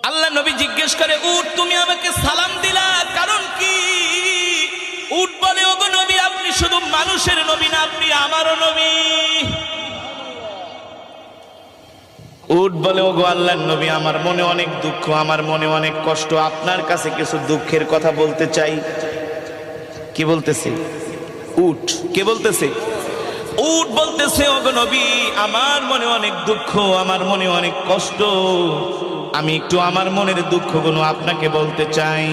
আল্লাহ নবী জিজ্ঞেস করে, উট তুমি আমাকে সালাম দিলা কারণ কি? উট বলে, ওগো নবী, আপনি শুধু মানুষের নবী না, আপনি আমারও নবী। উট বলে, ওগো আল্লাহর নবী, আমার মনে অনেক দুঃখ, আমার মনে অনেক কষ্ট, আপনার কাছে কিছু দুঃখের কথা বলতে চাই। কি বলতেছে উট? কে বলতেছে? উট বলতেছে, ওগো নবী, আমার মনে অনেক দুঃখ, আমার মনে অনেক কষ্ট, আমি একটু আমার মনের দুঃখগুলো আপনাকে বলতে চাই।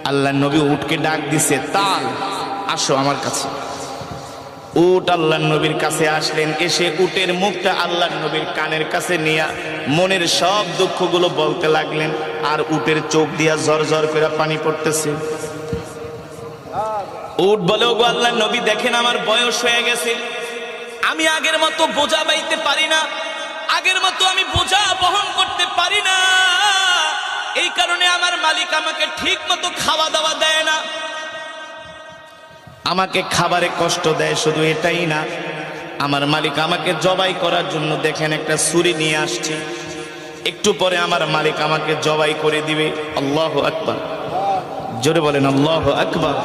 আল্লাহর নবী উটকে ডাক দিছে, তাল, আসো আমার কাছে। উট আল্লাহর নবীর কাছে আসলেন, এসে উটের মুখটা আল্লাহর নবীর কানের কাছে নিয়ে মনের সব দুঃখগুলো বলতে লাগলেন। আর উটের চোখ দিয়া ঝরঝর করে পানি পড়তেছে। উট বলে, ওগো আল্লাহর নবী, দেখেন আমার বয়স হয়ে গেছে, আমি আগের মতো বোঝা বাইতে পারি না, আগের মতো আমি বোঝা বহন করতে পারি না, এই কারণে আমার মালিক আমাকে ঠিক মতো খাওয়া দাওয়া দেয় না, আমাকে খাবারে কষ্ট দেয়। শুধু এটাই না, আমার মালিক আমাকে জবাই করার জন্য দেখেন একটা ছুরি নিয়ে আসছে, একটু পরে আমার মালিক আমাকে জবাই করে দিবে। আল্লাহু আকবার, জোরে বলেন আল্লাহু আকবার।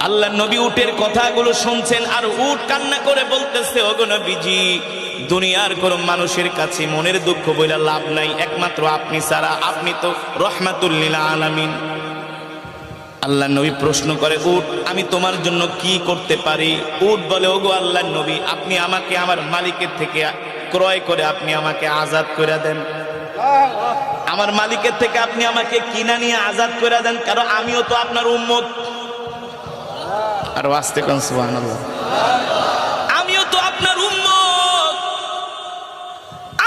আল্লাহর নবী উটের কথাগুলো শুনছেন, আর উট কান্না করে বলতেছে, ওগো নবীজি, দুনিয়ার কোন মানুষের কাছে মনের দুঃখ বইলা লাভ নাই, একমাত্র আপনি ছাড়া, আপনি তো রহমাতুল লিল আলামিন। আল্লাহর নবী প্রশ্ন করে, উট আমি তোমার জন্য কি করতে পারি? উট বলে, ওগো আল্লাহর নবী, আপনি আমাকে আমার মালিকের থেকে ক্রয় করে আপনি আমাকে আজাদ করে দেন, আমার মালিকের থেকে আপনি আমাকে কিনা নিয়ে আজাদ করে দেন, কারণ আমিও তো আপনার উম্মত। আর আস্তে কোন সুবহানাল্লাহ, আমিও তো আপনার উম্মত,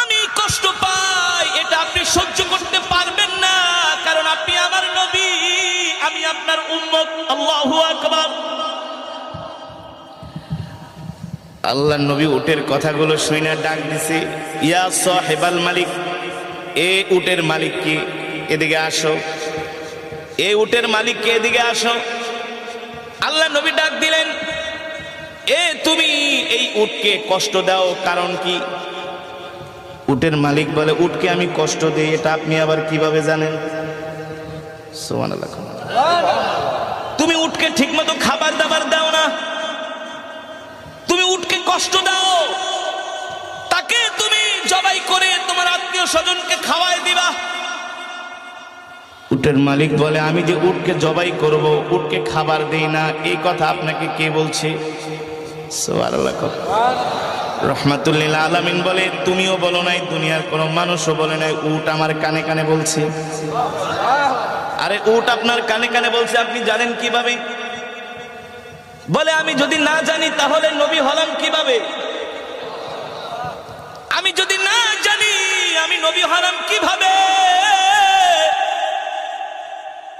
আমি কষ্ট পাই, এটা আপনি সহ্য করতে পারবেন না, কারণ আপনি আমার নবী, আমি আপনার উম্মত। আল্লাহু আকবার। আল্লাহর নবী উটের কথাগুলো শুনে ডাক দিছে, ইয়া সাহেবাল মালিক, এ উটের মালিক কি, এদিকে আসো, এ উটের মালিক কে, এদিকে আসো। আল্লাহ নবী ডাক দিলেন, এ তুমি এই উটকে কষ্ট দাও কারণ কি? উটের মালিক বলে, উটকে আমি কষ্ট দেই, এটা আপনি আবার কিভাবে জানেন? সুবহানাল্লাহ। তুমি উটকে ঠিকমতো খাবার দাবার দাও না, তুমি উটকে কষ্ট দাও, তাকে তুমি জবাই করে তোমার আত্মীয় স্বজনকে খাওয়াই দিবা। উটের মালিক বলে, আমি যে উটকে জবাই করব, উটকে খাবার দেই না, এই কথা আপনাকে কে বলছে? সুবহানাল্লাহ। রহমাতুল লিল আলামিন বলে, তুমিও বলো নাই, দুনিয়ার কোনো মানুষও বলে নাই, উট আমার কানে কানে বলছে। আরে উট আপনার কানে কানে বলছে, আপনি জানেন কিভাবে? বলে, আমি যদি না জানি তাহলে নবী হলাম কিভাবে? আমি যদি না জানি আমি নবী হলাম কিভাবে?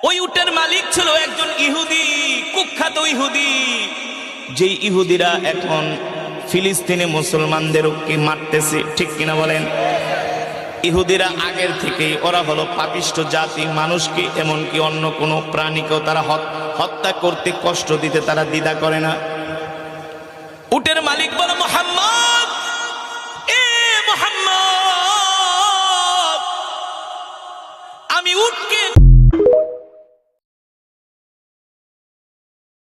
ওই উটের মালিক ছিল একজন ইহুদি, কুখ্যাত ইহুদি, যে ইহুদিরা এখন ফিলিস্তিনে মুসলমানদেরকে মারতেছে, ঠিক কিনা বলেন? ইহুদিরা আগের থেকেই ওরা হলো পাপিষ্ঠ জাতি, মানুষকে এমনকি অন্য কোনো প্রাণীকেও তারা হত্যা করতে, কষ্ট দিতে তারা দ্বিধা করে না। উটের মালিক বলে, মুহাম্মদ, এ মুহাম্মদ, আমি উটকে